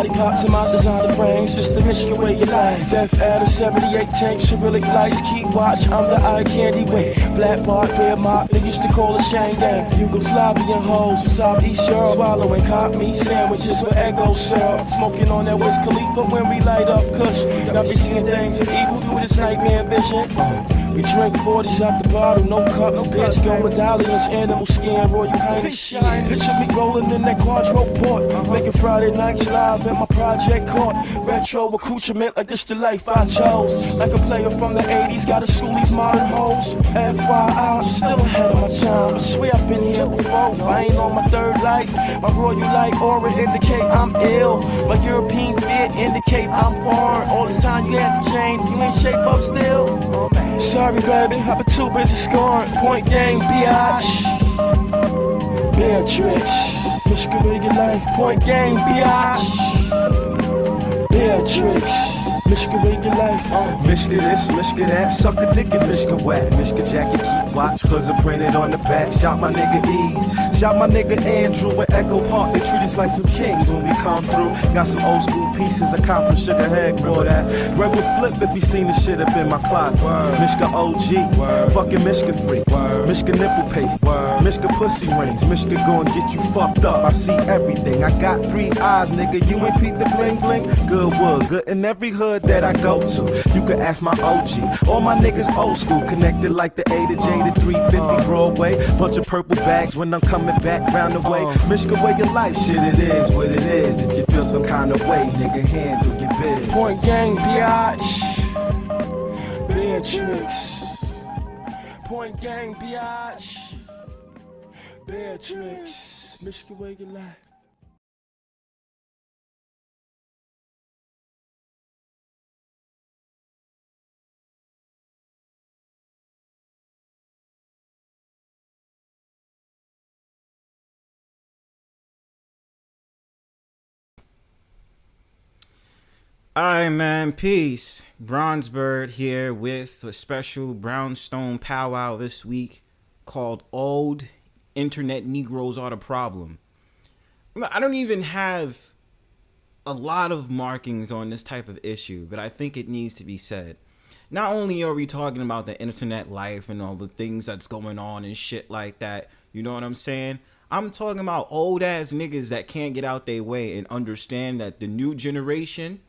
body pops in my designer frames, just to Michigan way your life. Death Adder 78 tanks, Cyrillic lights, keep watch, I'm the eye candy way. Black Bart, bear mop, they used to call it Shane Gang. Yugoslavian hoes from Southeast Europe, swallowing cop meat sandwiches with Eggo syrup. Smoking on that Wiz Khalifa when we light up Kush. Y'all be seeing things of evil through this nightmare vision. We drink 40s out the bottle, no cups, bitch, go medallions, animal skin, Royal Highness shit. Picture me rolling in that quadro port, making Friday nights live at my project court. Retro accoutrement like this the life I chose. Like a player from the 80s, gotta school these modern hoes. FYI, I'm still ahead of my time. I swear I've been here before, I ain't on my third life. My royal light aura indicate I'm ill. My European fit indicates I'm foreign. All this time you had to change, you ain't shape up still. Oh man. Sorry baby, I've been too busy scoring. Point game, biatch. Beatrix, Michigan with your life. Point game, biatch. Beatrix, Michigan with your life. Michigan this, Michigan that, suck a dick and Michigan whack. Michigan jacket, keep watch, cause I'm printed on the back. Shot my nigga Ease, shot my nigga Andrew at Echo Park. They treat us like some kings when we come through. Got some old school pieces, I cop from Sugar Head, remember that? Greg would flip if he seen the shit up in my closet. Michigan OG, fucking Michigan freak. Michigan nipple paste, Michigan pussy rings. Michigan gon' get you fucked up, I see everything. I got 3 eyes, nigga, you ain't peep the bling bling. Good wood, good in every hood that I go to. You can ask my OG. All my niggas old school, connected like the A to J to 350 Broadway. Bunch of purple bags when I'm coming back round the way. Michigan way your life, shit it is what it is. If you feel some kind of way, nigga, handle your biz. Point gang, biatch. Beatrix. Point gang, biatch. Beatrix. Michigan way your life. Alright, man, peace. Bronzebird here with a special Brownstone Powwow this week called Old Internet Negroes Are the Problem. I don't even have a lot of markings on this type of issue, but I think it needs to be said. Not only are we talking about the internet life and all the things that's going on and shit like that, you know what I'm saying? I'm talking about old ass niggas that can't get out their way and understand that the new generation.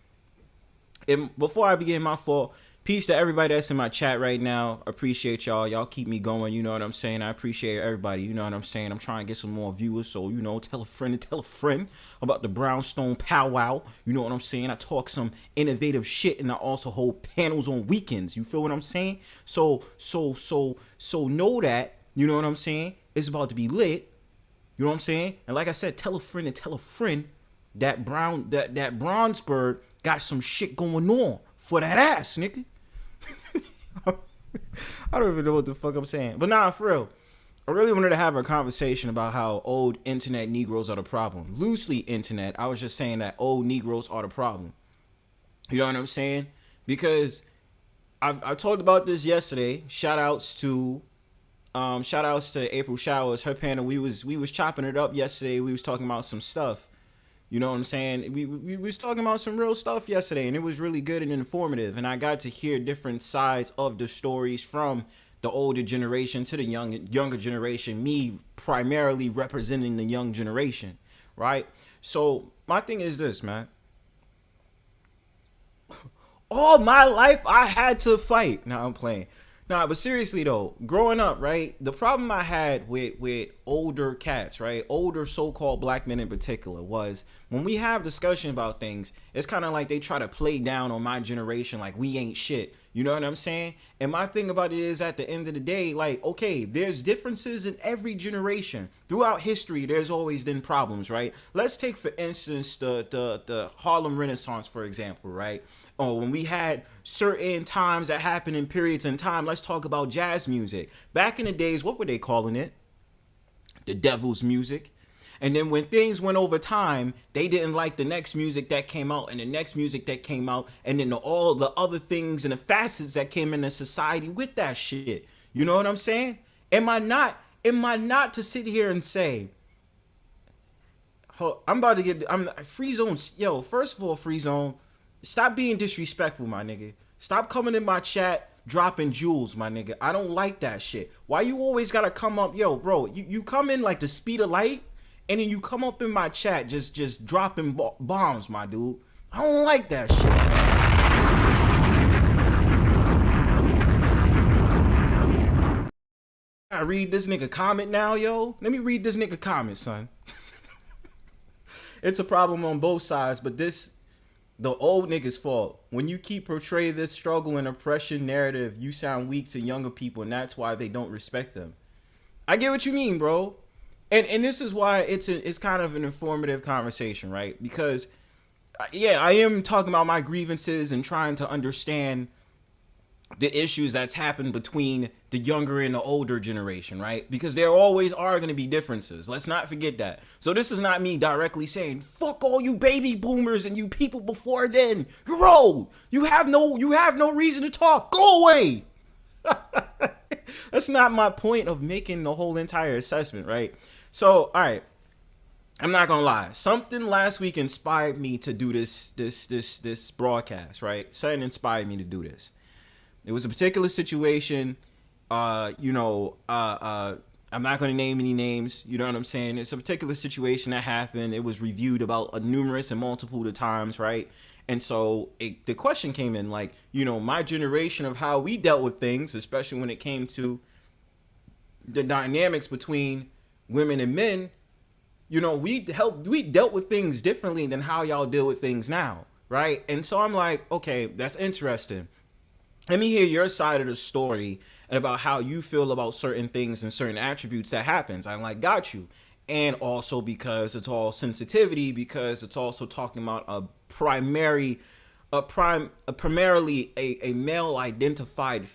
And before I begin, my fault. Peace to everybody that's in my chat right now. Appreciate y'all. Y'all keep me going. You know what I'm saying? I appreciate everybody. You know what I'm saying? I'm trying to get some more viewers. So, you know, tell a friend about the Brownstone Powwow. You know what I'm saying? I talk some innovative shit and I also hold panels on weekends. You feel what I'm saying? So know that, you know what I'm saying? It's about to be lit. You know what I'm saying? And like I said, tell a friend that that Bronzebird got some shit going on for that ass, nigga. I don't even know what the fuck I'm saying. But nah, for real. I really wanted to have a conversation about how old internet Negroes are the problem. Loosely internet, I was just saying that old Negroes are the problem. You know what I'm saying? Because I talked about this yesterday. Shout outs to April Showers, her panel. We was chopping it up yesterday. We was talking about some stuff. You know what I'm saying? We was talking about some real stuff yesterday, and it was really good and informative. And I got to hear different sides of the stories from the older generation to the younger generation, me primarily representing the young generation, right? So my thing is this, man. All my life I had to fight. Nah, I'm playing. Nah, but seriously though, growing up, right, the problem I had with older cats, right, older so-called black men in particular, was when we have discussion about things, it's kind of like they try to play down on my generation like we ain't shit. You know what I'm saying? And my thing about it is, at the end of the day, like, okay, there's differences in every generation. Throughout history, there's always been problems, right? Let's take, for instance, the Harlem Renaissance, for example, right? Oh, when we had certain times that happened in periods in time, let's talk about jazz music. Back in the days, what were they calling it? The devil's music. And then when things went over time, they didn't like the next music that came out and the next music that came out, and then all the other things and the facets that came into society with that shit. You know what I'm saying? Am I not to sit here and say, I'm about to get. I'm free zone. Yo, first of all, free zone. Stop being disrespectful, my nigga. Stop coming in my chat dropping jewels, my nigga. I don't like that shit. Why you always gotta come up, yo, bro? You come in like the speed of light, and then you come up in my chat just dropping bombs, my dude. I don't like that shit, man. I read this nigga comment now, yo. Let me read this nigga comment, son. It's a problem on both sides, but this the old niggas' fault. When you keep portray this struggle and oppression narrative, you sound weak to younger people, and that's why they don't respect them. I get what you mean, bro. And this is why it's kind of an informative conversation, right? Because yeah, I am talking about my grievances and trying to understand the issues that's happened between the younger and the older generation, right? Because there always are going to be differences. Let's not forget that. So this is not me directly saying, fuck all you baby boomers and you people before then. You're old. You have no reason to talk. Go away. That's not my point of making the whole entire assessment, right? So, all right. I'm not gonna lie. Something last week inspired me to do this broadcast, right? Something inspired me to do this. It was a particular situation. I'm not going to name any names. You know what I'm saying? It's a particular situation that happened. It was reviewed about numerous and multiple times, right? And so the question came in, like, my generation of how we dealt with things, especially when it came to the dynamics between women and men. We dealt with things differently than how y'all deal with things now, right? And so I'm like, okay, that's interesting. Let me hear your side of the story and about how you feel about certain things and certain attributes that happens. I'm like, got you. And also because it's all sensitivity, because it's also talking about primarily a male identified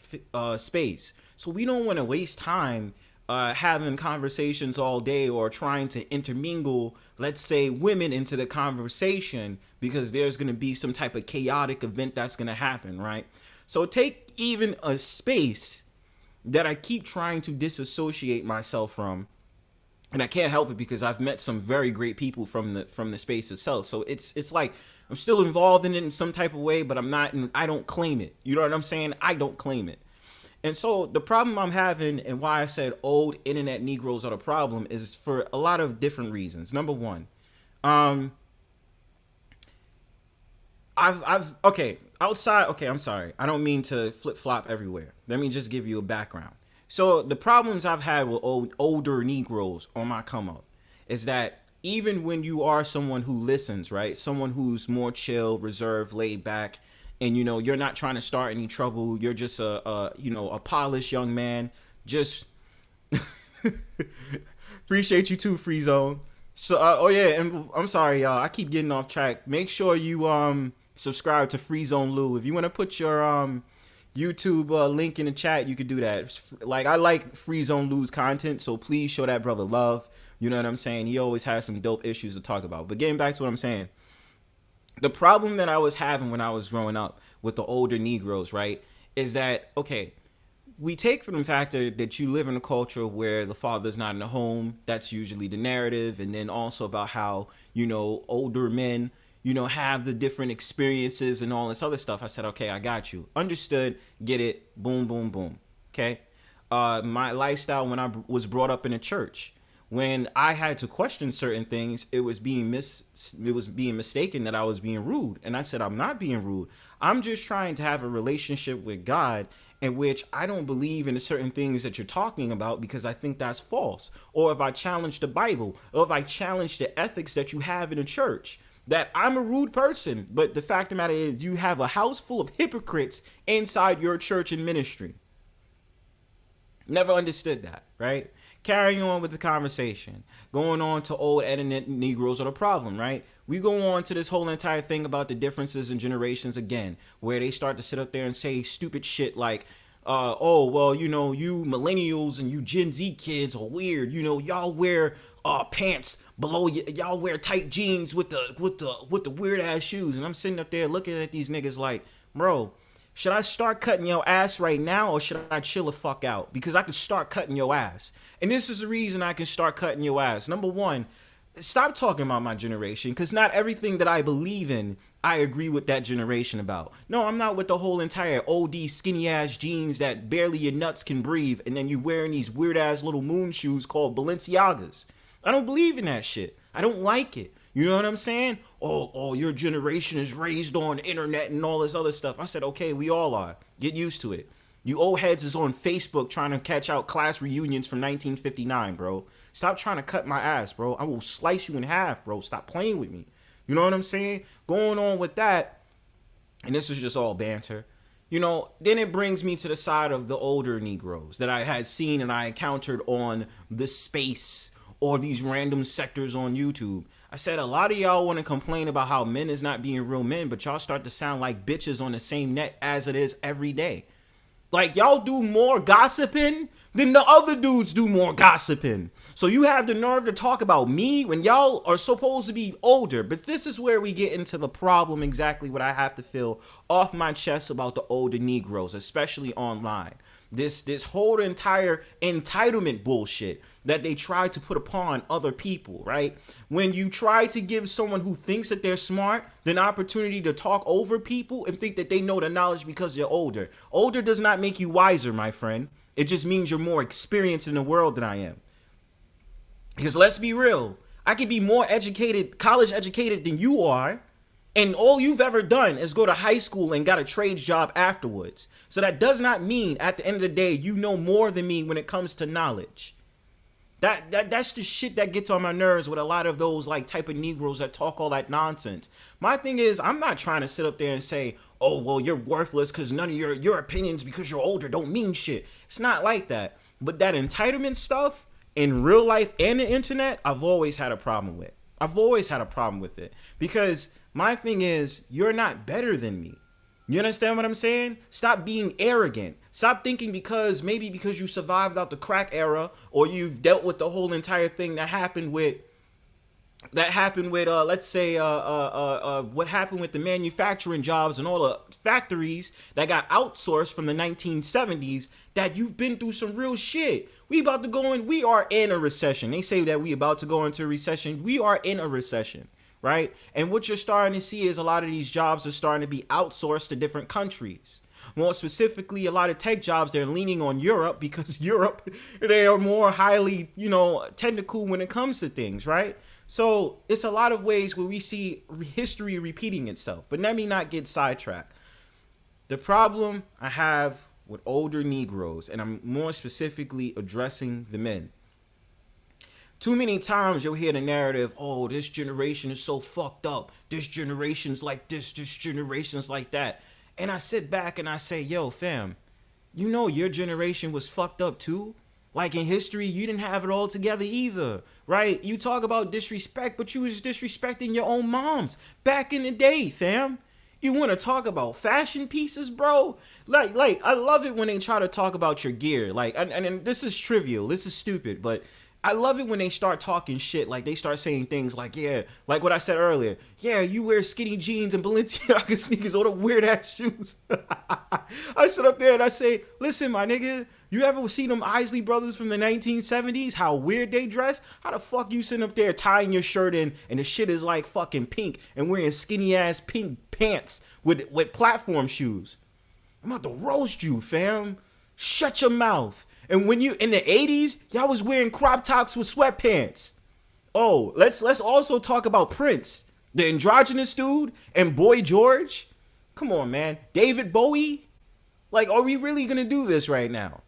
space. So we don't want to waste time having conversations all day or trying to intermingle, let's say, women into the conversation, because there's going to be some type of chaotic event that's going to happen, right? So take even a space that I keep trying to disassociate myself from, and I can't help it because I've met some very great people from the space itself. So it's like I'm still involved in it in some type of way, but I'm not. I don't claim it. You know what I'm saying? I don't claim it. And so the problem I'm having, and why I said old internet Negroes are the problem, is for a lot of different reasons. Number one, I'm sorry. I don't mean to flip-flop everywhere. Let me just give you a background. So the problems I've had with older Negroes on my come up is that even when you are someone who listens, right? Someone who's more chill, reserved, laid back, and you're not trying to start any trouble. You're just a polished young man. Just appreciate you too, Free Zone. So and I'm sorry, y'all. I keep getting off track. Make sure you subscribe to Free Zone Lou. If you want to put your YouTube link in the chat, you could do that. Like, I like Free Zone Lou's content, so please show that brother love. You know what I'm saying? He always has some dope issues to talk about. But getting back to what I'm saying, the problem that I was having when I was growing up with the older Negroes, right, is that, okay, we take from the fact that you live in a culture where the father's not in the home. That's usually the narrative. And then also about how, older men, have the different experiences and all this other stuff. I said, okay, I got you. Understood. Get it. Boom, boom, boom. Okay. My lifestyle when I was brought up in a church, when I had to question certain things, it was being mistaken that I was being rude. And I said, I'm not being rude. I'm just trying to have a relationship with God in which I don't believe in the certain things that you're talking about because I think that's false. Or if I challenge the Bible, or if I challenge the ethics that you have in a church, that I'm a rude person. But the fact of the matter is, you have a house full of hypocrites inside your church and ministry. Never understood that, right? Carrying on with the conversation, going on to old internet Negroes are the problem, right? We go on to this whole entire thing about the differences in generations again, where they start to sit up there and say stupid shit like, you millennials and you Gen Z kids are weird. Y'all wear pants below y'all wear tight jeans with the weird ass shoes. And I'm sitting up there looking at these niggas like, bro, should I start cutting your ass right now or should I chill the fuck out? Because I can start cutting your ass. And this is the reason I can start cutting your ass. Number one, stop talking about my generation, because not everything that I believe in, I agree with that generation about. No, I'm not with the whole entire OD skinny ass jeans that barely your nuts can breathe, and then you wearing these weird ass little moon shoes called Balenciagas. I don't believe in that shit. I don't like it. You know what I'm saying? Oh, your generation is raised on internet and all this other stuff. I said, okay, we all are. Get used to it. You old heads is on Facebook trying to catch out class reunions from 1959, bro. Stop trying to cut my ass, bro. I will slice you in half, bro. Stop playing with me. You know what I'm saying? Going on with that, and this is just all banter, you know, then it brings me to the side of the older Negroes that I had seen and I encountered on the space or these random sectors on YouTube. I said, a lot of y'all want to complain about how men is not being real men, but y'all start to sound like bitches on the same net as it is every day. Like, y'all do more gossiping than the other dudes do more gossiping. So you have the nerve to talk about me when y'all are supposed to be older. But this is where we get into the problem, exactly what I have to feel off my chest about the older Negroes, especially online. This whole entire entitlement bullshit that they try to put upon other people, right? When you try to give someone who thinks that they're smart the opportunity to talk over people and think that they know the knowledge because you're older. Older does not make you wiser, my friend. It just means you're more experienced in the world than I am. Because let's be real, I could be more educated, college educated than you are, and all you've ever done is go to high school and got a trades job afterwards. So that does not mean at the end of the day you know more than me when it comes to knowledge. That's the shit that gets on my nerves with a lot of those like type of Negroes that talk all that nonsense. My thing is, I'm not trying to sit up there and say, oh, well, you're worthless because none of your opinions because you're older don't mean shit. It's not like that. But that entitlement stuff in real life and the internet, I've always had a problem with. I've always had a problem with it because my thing is, you're not better than me. You understand what I'm saying? Stop being arrogant. Stop thinking because you survived out the crack era or you've dealt with the whole entire thing that happened with let's say what happened with the manufacturing jobs and all the factories that got outsourced from the 1970s, that you've been through some real shit. We are in a recession. They say that we about to go into a recession. We are in a recession. Right? And what you're starting to see is a lot of these jobs are starting to be outsourced to different countries. More specifically, a lot of tech jobs, they're leaning on Europe because Europe, they are more highly, technical when it comes to things, right? So it's a lot of ways where we see history repeating itself. But let me not get sidetracked. The problem I have with older Negroes, and I'm more specifically addressing the men. Too many times you'll hear the narrative, oh, this generation is so fucked up. This generation's like this generation's like that. And I sit back and I say, yo, fam, you know your generation was fucked up too? Like in history, you didn't have it all together either, right? You talk about disrespect, but you was disrespecting your own moms back in the day, fam. You want to talk about fashion pieces, bro? Like I love it when they try to talk about your gear. Like, and this is trivial, this is stupid, but I love it when they start talking shit, like they start saying things like, yeah, like what I said earlier. Yeah, you wear skinny jeans and Balenciaga sneakers, all the weird ass shoes. I sit up there and I say, listen, my nigga, you ever seen them Isley brothers from the 1970s? How weird they dress? How the fuck you sitting up there tying your shirt in and the shit is like fucking pink and wearing skinny ass pink pants with platform shoes? I'm about to roast you, fam. Shut your mouth. And when you in the 80s, y'all was wearing crop tops with sweatpants. Oh, let's also talk about Prince, the androgynous dude, and Boy George. Come on, man. David Bowie. Like, are we really gonna do this right now?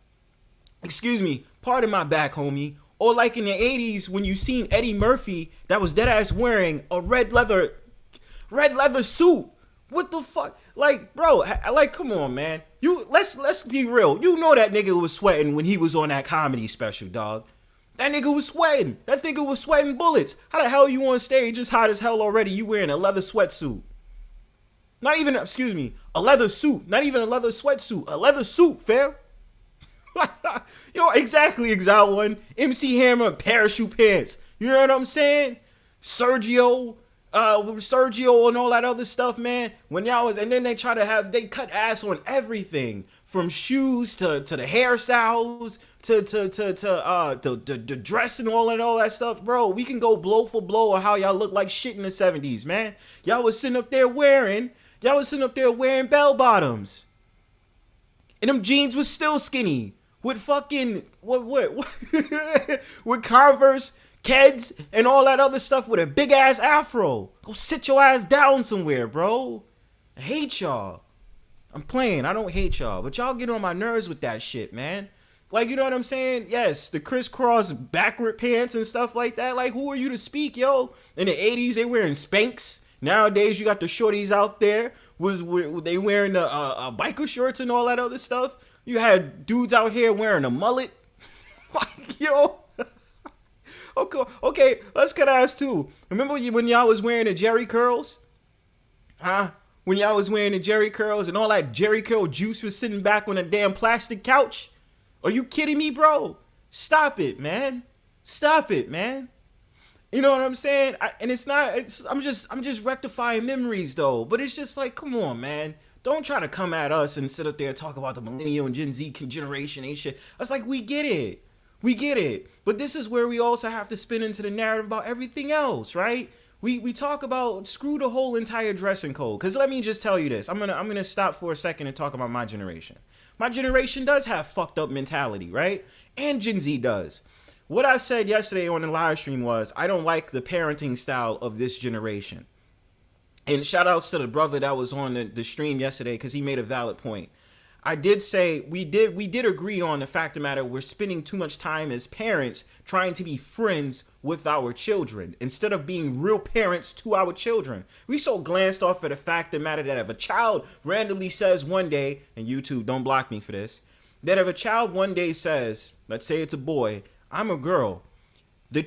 Excuse me, pardon my back, homie. Or like in the 80s when you seen Eddie Murphy that was deadass wearing a red leather suit. What the fuck? Like, bro, like, come on, man. Let's be real. You know that nigga was sweating when he was on that comedy special, dog. That nigga was sweating. That nigga was sweating bullets. How the hell you on stage just hot as hell already? You wearing a leather sweatsuit. Not even, excuse me, a leather suit. Not even a leather sweatsuit. A leather suit, fam. Yo, exactly, Exile One. MC Hammer, parachute pants. You know what I'm saying? Sergio and all that other stuff, man. When y'all was, and then they cut ass on everything from shoes to the hairstyles to the dress and all that stuff, bro. We can go blow for blow on how y'all look like shit in the 70s, man. Y'all was sitting up there wearing bell bottoms, and them jeans was still skinny with fucking what with Converse, Keds, and all that other stuff with a big ass afro. Go sit your ass down somewhere, bro. I hate y'all. I'm playing. I don't hate y'all, but y'all get on my nerves with that shit, man. Like, you know what I'm saying? Yes, the crisscross backward pants and stuff like that. Like, who are you to speak, yo? In the 80s, they wearing Spanx. Nowadays, you got the shorties out there. They wearing the biker shorts and all that other stuff. You had dudes out here wearing a mullet. Like, yo. Okay, let's cut ass too. Remember when y'all was wearing the Jerry curls? Huh? When y'all was wearing the Jerry curls and all that Jerry curl juice was sitting back on a damn plastic couch? Are you kidding me, bro? Stop it, man. Stop it, man. You know what I'm saying? I'm just rectifying memories though. But it's just like, come on, man. Don't try to come at us and sit up there and talk about the millennial and Gen Z generation and shit. It's like, we get it. We get it. But this is where we also have to spin into the narrative about everything else, right? We talk about, screw the whole entire dressing code. Because let me just tell you this. I'm gonna stop for a second and talk about my generation. My generation does have fucked up mentality, right? And Gen Z does. What I said yesterday on the live stream was, I don't like the parenting style of this generation. And shout outs to the brother that was on the stream yesterday, because he made a valid point. I did say we did agree on the fact of the matter, we're spending too much time as parents trying to be friends with our children instead of being real parents to our children. We so glanced off at the fact of the matter that if a child randomly says one day, and YouTube, don't block me for this, that if a child one day says, let's say it's a boy, I'm a girl, the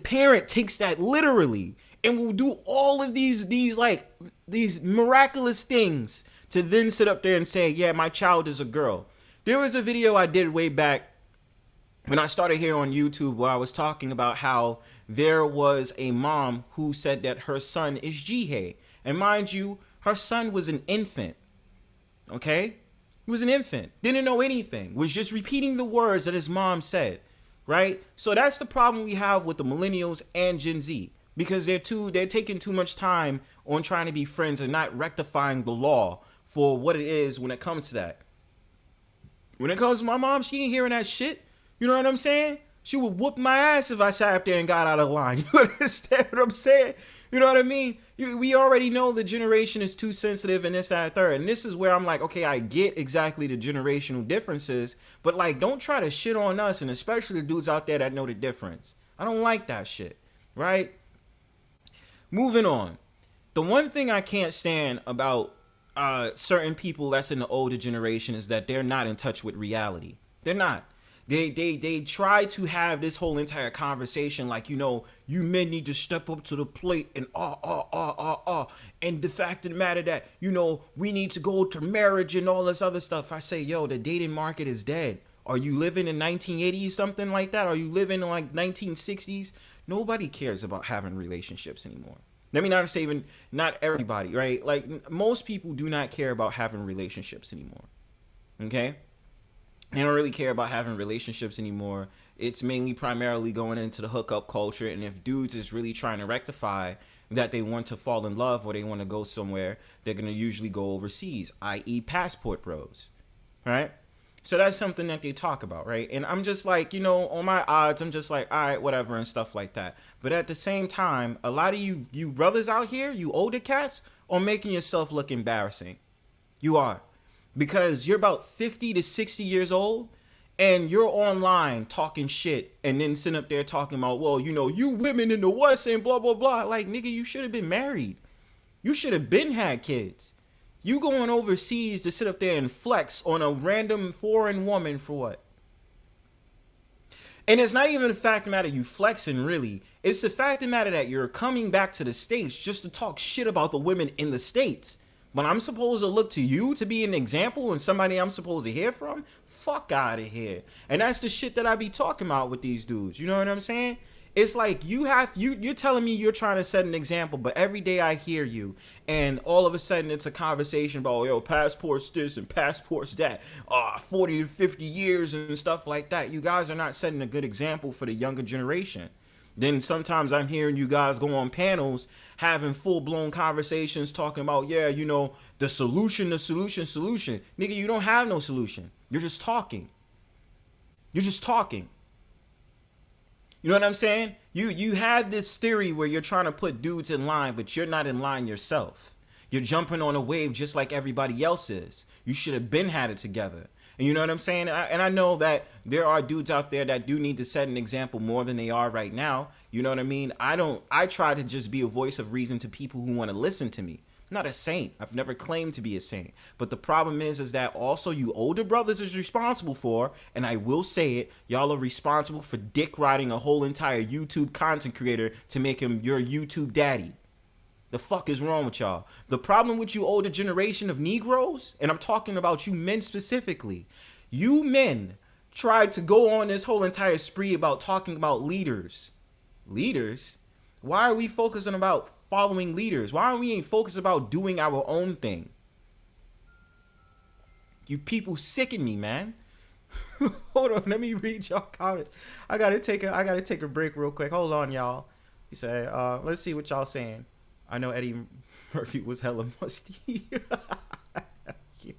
parent takes that literally and will do all of these miraculous things to then sit up there and say, yeah, my child is a girl. There was a video I did way back when I started here on YouTube where I was talking about how there was a mom who said that her son is Jihei. And mind you, her son was an infant. Okay? He was an infant. Didn't know anything. Was just repeating the words that his mom said. Right? So that's the problem we have with the millennials and Gen Z. Because they're taking too much time on trying to be friends and not rectifying the law for what it is when it comes to that. When it comes to my mom, she ain't hearing that shit. You know what I'm saying? She would whoop my ass if I sat up there and got out of line. You understand what I'm saying? You know what I mean? We already know the generation is too sensitive and this, that, and third. And this is where I'm like, okay, I get exactly the generational differences, but like, don't try to shit on us, and especially the dudes out there that know the difference. I don't like that shit, right? Moving on. The one thing I can't stand about certain people that's in the older generation is that they're not in touch with reality. They're not. They try to have this whole entire conversation like, you know, you men need to step up to the plate and and the fact of the matter that, you know, we need to go to marriage and all this other stuff. I say, yo, the dating market is dead. Are you living in 1980s, something like that? Are you living in like 1960s? Nobody cares about having relationships anymore. Let me not say even not everybody, right? Like most people do not care about having relationships anymore. Okay? They don't really care about having relationships anymore. It's mainly primarily going into the hookup culture. And if dudes is really trying to rectify that they want to fall in love or they want to go somewhere, they're going to usually go overseas, i.e. passport bros, right? So that's something that they talk about, right? And I'm just like, you know, on my odds, I'm just like, all right, whatever and stuff like that. But at the same time, a lot of you brothers out here, you older cats, are making yourself look embarrassing. You are. Because you're about 50 to 60 years old and you're online talking shit and then sitting up there talking about, well, you know, you women in the West and blah, blah, blah. Like, nigga, you should have been married. You should have been had kids. You going overseas to sit up there and flex on a random foreign woman for what? And it's not even the fact of the matter you flexing, really. It's the fact of the matter that you're coming back to the States just to talk shit about the women in the States. But I'm supposed to look to you to be an example and somebody I'm supposed to hear from? Fuck out of here. And that's the shit that I be talking about with these dudes. You know what I'm saying? It's like you're telling me you're trying to set an example, but every day I hear you, and all of a sudden it's a conversation about, yo, passports this and passports that, 40 to 50 years and stuff like that. You guys are not setting a good example for the younger generation. Then sometimes I'm hearing you guys go on panels having full-blown conversations talking about, yeah, you know, the solution. Nigga, you don't have no solution. You're just talking. You're just talking. You know what I'm saying? You have this theory where you're trying to put dudes in line, but you're not in line yourself. You're jumping on a wave just like everybody else is. You should have been had it together. And you know what I'm saying? And I know that there are dudes out there that do need to set an example more than they are right now. You know what I mean? I try to just be a voice of reason to people who want to listen to me. I'm not a saint. I've never claimed to be a saint. But the problem is that also you older brothers is responsible for, and I will say it, y'all are responsible for dick riding a whole entire YouTube content creator to make him your YouTube daddy. The fuck is wrong with y'all? The problem with you older generation of Negroes, and I'm talking about you men specifically, you men tried to go on this whole entire spree about talking about leaders. Leaders? Why are we focusing about following leaders? Why aren't we ain't focused about doing our own thing? You people sicken me, man. Hold on, let me read y'all comments. I gotta take a break real quick. Hold on, y'all. You say, let's see what y'all saying. I know Eddie Murphy was hella musty. Yeah.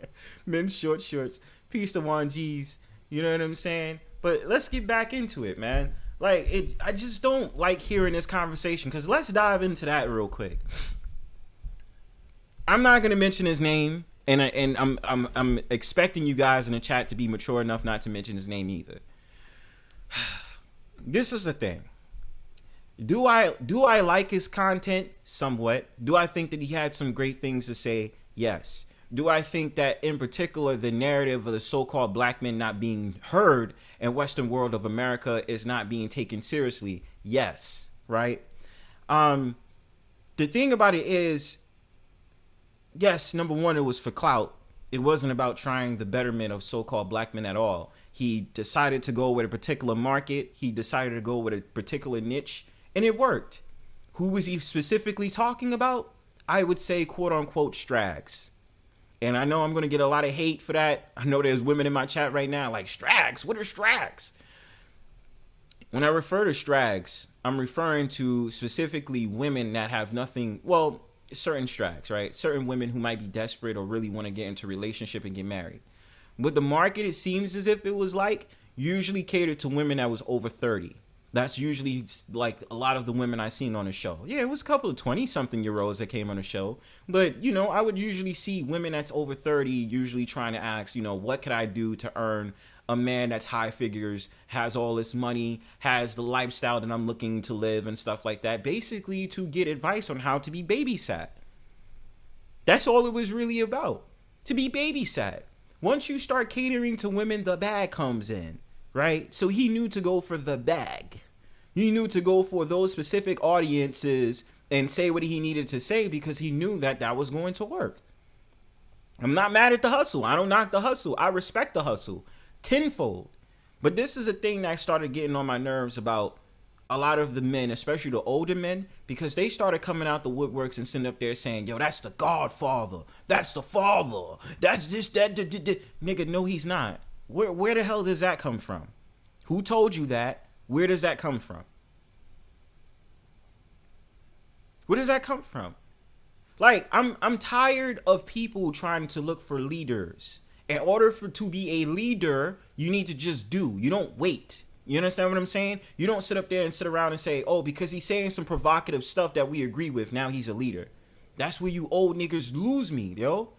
Men's short shorts. Peace to Juan G's. You know what I'm saying? But let's get back into it, man. Like, I just don't like hearing this conversation, because let's dive into that real quick. I'm not gonna mention his name, and I'm expecting you guys in the chat to be mature enough not to mention his name either. This is the thing. Do I like his content? Somewhat. Do I think that he had some great things to say? Yes. Do I think that in particular the narrative of the so-called black men not being heard in Western world of America is not being taken seriously? Yes. Right? The thing about it is, yes, number one, it was for clout. It wasn't about trying the betterment of so-called black men at all. He decided to go with a particular market. He decided to go with a particular niche. And it worked. Who was he specifically talking about? I would say, quote unquote, Strags. And I know I'm going to get a lot of hate for that. I know there's women in my chat right now like, Strags? What are Strags? When I refer to Strags, I'm referring to specifically women that have nothing, well, certain Strags, right? Certain women who might be desperate or really want to get into a relationship and get married. With the market, it seems as if it was like usually catered to women that was over 30. That's usually like a lot of the women I seen on the show. Yeah, it was a couple of 20-something-year-olds that came on the show. But, you know, I would usually see women that's over 30 usually trying to ask, you know, what could I do to earn a man that's high figures, has all this money, has the lifestyle that I'm looking to live and stuff like that. Basically to get advice on how to be babysat. That's all it was really about. To be babysat. Once you start catering to women, the bag comes in. Right? So he knew to go for the bag. He knew to go for those specific audiences and say what he needed to say because he knew that that was going to work. I'm not mad at the hustle. I don't knock the hustle. I respect the hustle tenfold. But this is a thing that started getting on my nerves about a lot of the men, especially the older men, because they started coming out the woodworks and sitting up there saying, yo, that's the Godfather. That's the father. That's this, that. Nigga, no, he's not. Where the hell does that come from? Who told you that? Where does that come from? Where does that come from? Like, I'm tired of people trying to look for leaders. In order to be a leader, you need to just do. You don't wait. You understand what I'm saying? You don't sit up there and sit around and say, oh, because he's saying some provocative stuff that we agree with, now he's a leader. That's where you old niggas lose me, yo.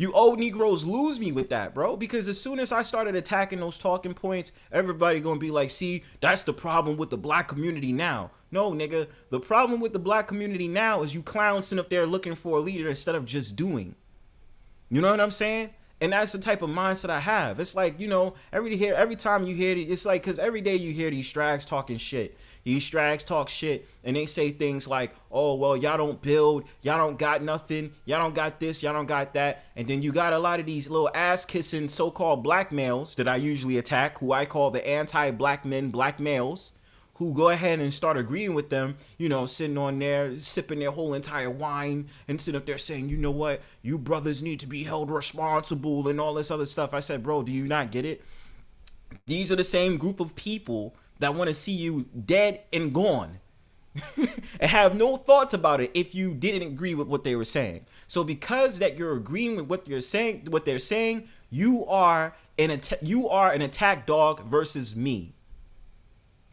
You old Negroes lose me with that, bro. Because as soon as I started attacking those talking points, everybody gonna be like, see, that's the problem with the black community now. No, nigga. The problem with the black community now is you clowns sitting up there looking for a leader instead of just doing. You know what I'm saying? And that's the type of mindset I have. It's like, you know, every time you hear it, it's like, because every day you hear these Strags talking shit. These Strags talk shit and they say things like, oh, well, y'all don't build, y'all don't got nothing, y'all don't got this, y'all don't got that. And then you got a lot of these little ass-kissing so-called black males that I usually attack, who I call the anti-black men black males, who go ahead and start agreeing with them, you know, sitting on there, sipping their whole entire wine and sitting up there saying, you know what, you brothers need to be held responsible and all this other stuff. I said, bro, do you not get it? These are the same group of people that want to see you dead and gone and have no thoughts about it if you didn't agree with what they were saying. So because that you're agreeing with what they're saying, you are an attack dog versus me.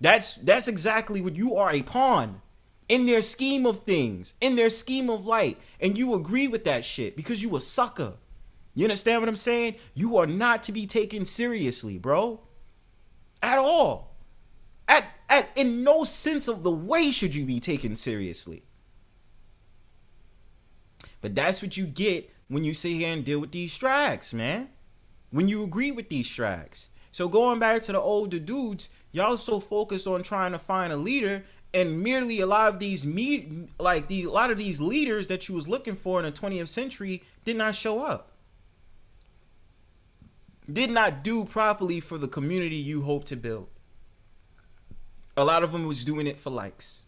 That's exactly what you are, a pawn in their scheme of things, in their scheme of light. And you agree with that shit because you a sucker. You understand what I'm saying? You are not to be taken seriously, bro. At all. In no sense of the way should you be taken seriously. But that's what you get when you sit here and deal with these strags, man. When you agree with these strags. So going back to the older dudes, y'all so focused on trying to find a leader, and merely a lot of these leaders that you was looking for in the 20th century did not show up. Did not do properly for the community you hope to build. A lot of them was doing it for likes.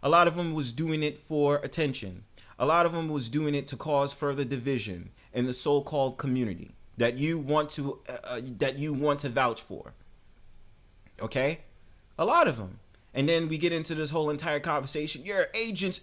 A lot of them was doing it for attention. A lot of them was doing it to cause further division in the so-called community that you want to vouch for. Okay? A lot of them. And then we get into this whole entire conversation. You're agents.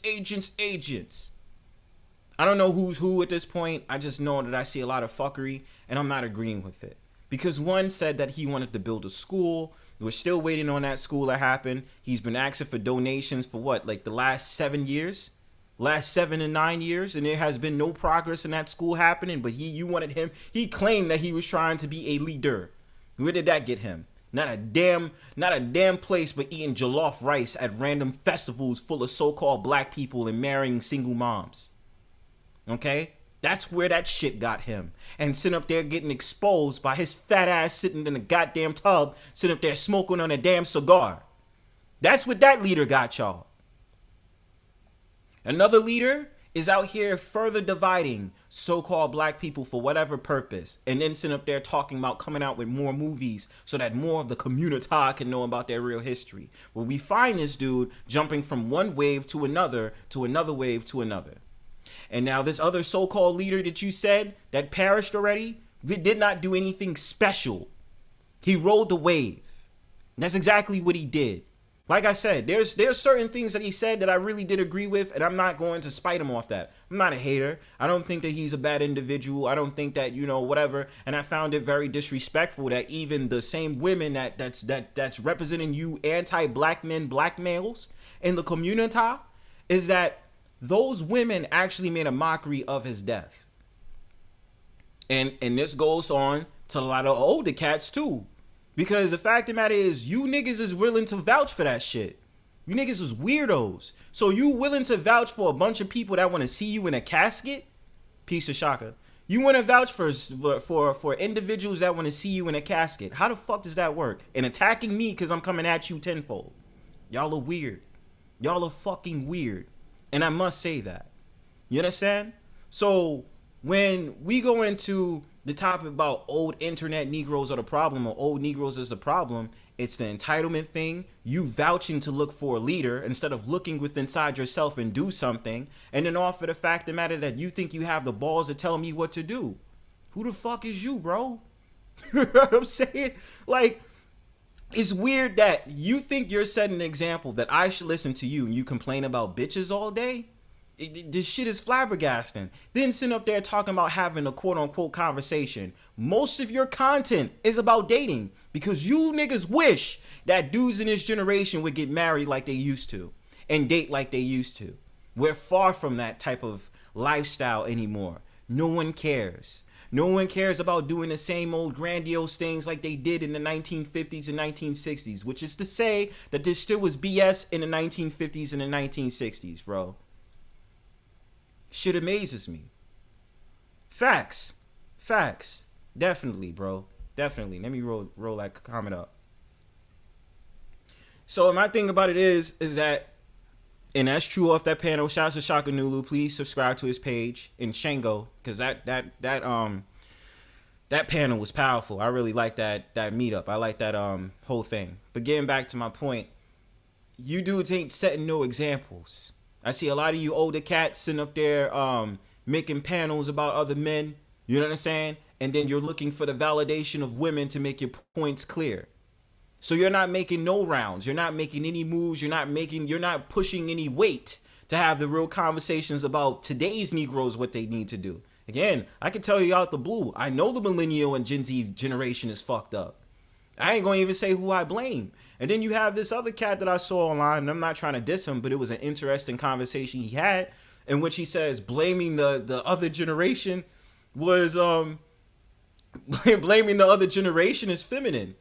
I don't know who's who at this point. I just know that I see a lot of fuckery, and I'm not agreeing with it. Because one said that he wanted to build a school. We're still waiting on that school to happen. He's been asking for donations for what, like the last 7 years? Last 7 to 9 years, and there has been no progress in that school happening. But he claimed that he was trying to be a leader. Where did that get him? Not a damn place, but eating jollof rice at random festivals full of so-called black people and marrying single moms. Okay? That's where that shit got him. And sitting up there getting exposed by his fat ass sitting in a goddamn tub, sitting up there smoking on a damn cigar. That's what that leader got, y'all. Another leader is out here further dividing so-called black people for whatever purpose, and then sitting up there talking about coming out with more movies so that more of the community can know about their real history. Well, we find this dude jumping from one wave to another wave to another. And now this other so-called leader that you said that perished already did not do anything special. He rode the wave. And that's exactly what he did. Like I said, there's certain things that he said that I really did agree with, and I'm not going to spite him off that. I'm not a hater. I don't think that he's a bad individual. I don't think that, whatever. And I found it very disrespectful that even the same women that's representing you anti-black men, black males in the community, is that those women actually made a mockery of his death. And this goes on to a lot of older cats too. Because the fact of the matter is, you niggas is willing to vouch for that shit. You niggas is weirdos. So you willing to vouch for a bunch of people that want to see you in a casket? Piece of shaka. You want to vouch for individuals that want to see you in a casket. How the fuck does that work? And attacking me because I'm coming at you tenfold. Y'all are weird. Y'all are fucking weird. And I must say that. You understand? So when we go into the topic about old internet Negroes are the problem, or old Negroes is the problem, it's the entitlement thing, you vouching to look for a leader instead of looking within inside yourself and do something, and then off of the fact of the matter that you think you have the balls to tell me what to do. Who the fuck is you, bro? You know what I'm saying? Like, it's weird that you think you're setting an example that I should listen to you and you complain about bitches all day. This shit is flabbergasting. Then sitting up there talking about having a quote-unquote conversation. Most of your content is about dating because you niggas wish that dudes in this generation would get married like they used to and date like they used to. We're far from that type of lifestyle anymore. No one cares. No one cares about doing the same old grandiose things like they did in the 1950s and 1960s, which is to say that there still was BS in the 1950s and the 1960s, bro. Shit amazes me. Facts. Definitely, bro. Definitely. Let me roll that comment up. So my thing about it is that, and that's true off that panel. Shout out to Shaka Nulu. Please subscribe to his page in Shango, because that panel was powerful. I really like that meetup. I like that whole thing. But getting back to my point, you dudes ain't setting no examples. I see a lot of you older cats sitting up there making panels about other men. You know what I'm saying? And then you're looking for the validation of women to make your points clear. So you're not making no rounds. You're not making any moves. You're not pushing any weight to have the real conversations about today's Negroes, what they need to do. Again, I can tell you out the blue, I know the millennial and Gen Z generation is fucked up. I ain't gonna even say who I blame. And then you have this other cat that I saw online, and I'm not trying to diss him, but it was an interesting conversation he had in which he says blaming the other generation was blaming the other generation is feminine.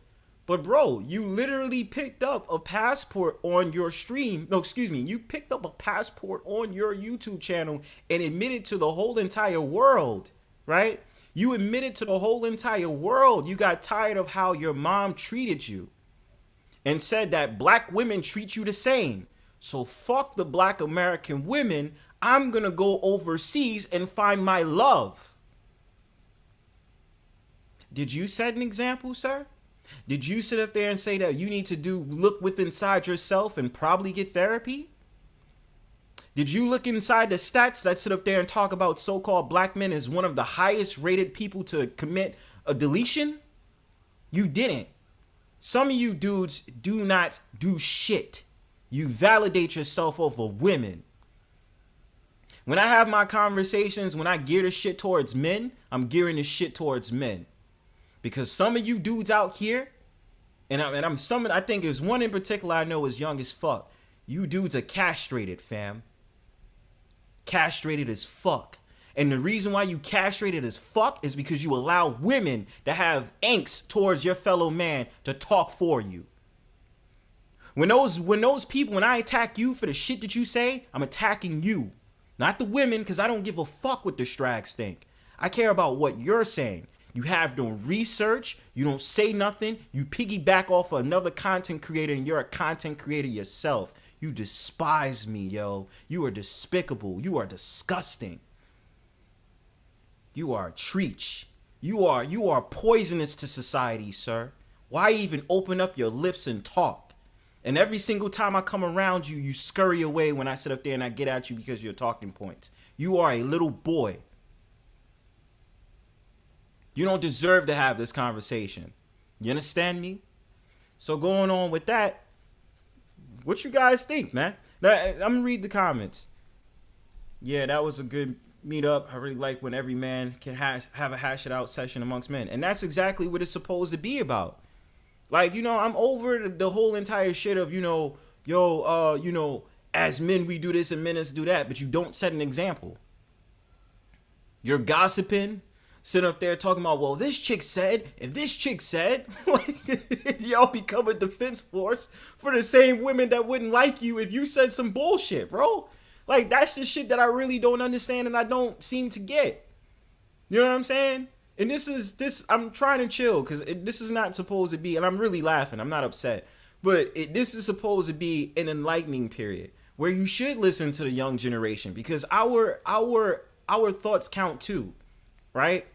But bro, you literally picked up a passport on your stream. No, excuse me. You picked up a passport on your YouTube channel and admitted to the whole entire world, right? You admitted to the whole entire world. You got tired of how your mom treated you and said that black women treat you the same. So fuck the black American women. I'm going to go overseas and find my love. Did you set an example, sir? Did you sit up there and say that you need to look within inside yourself and probably get therapy? Did you look inside the stats that sit up there and talk about so-called black men as one of the highest rated people to commit a deletion? You didn't. Some of you dudes do not do shit. You validate yourself over women. When I have my conversations, when I gear the shit towards men, I'm gearing the shit towards men. Because some of you dudes out here, I think there's one in particular I know is young as fuck. You dudes are castrated, fam. Castrated as fuck. And the reason why you castrated as fuck is because you allow women to have angst towards your fellow man to talk for you. When I attack you for the shit that you say, I'm attacking you. Not the women, because I don't give a fuck what the strags think. I care about what you're saying. You have no research. You don't say nothing. You piggyback off of another content creator, and you're a content creator yourself. You despise me, yo. You are despicable. You are disgusting. You are a treach. You are poisonous to society, sir. Why even open up your lips and talk? And every single time I come around you, you scurry away when I sit up there and I get at you because of your talking points. You are a little boy. You don't deserve to have this conversation. You understand me? So going on with that, what you guys think, man? Now, I'm going to read the comments. Yeah, that was a good meetup. I really like when every man can have a hash it out session amongst men. And that's exactly what it's supposed to be about. Like, I'm over the whole entire shit of, as men we do this and men do that, but you don't set an example. You're gossiping. Sit up there talking about, well, this chick said, and this chick said, y'all become a defense force for the same women that wouldn't like you if you said some bullshit, bro. Like, that's the shit that I really don't understand and I don't seem to get. You know what I'm saying? And I'm trying to chill because this is not supposed to be, and I'm really laughing, I'm not upset, but this is supposed to be an enlightening period where you should listen to the young generation because our thoughts count too. Right?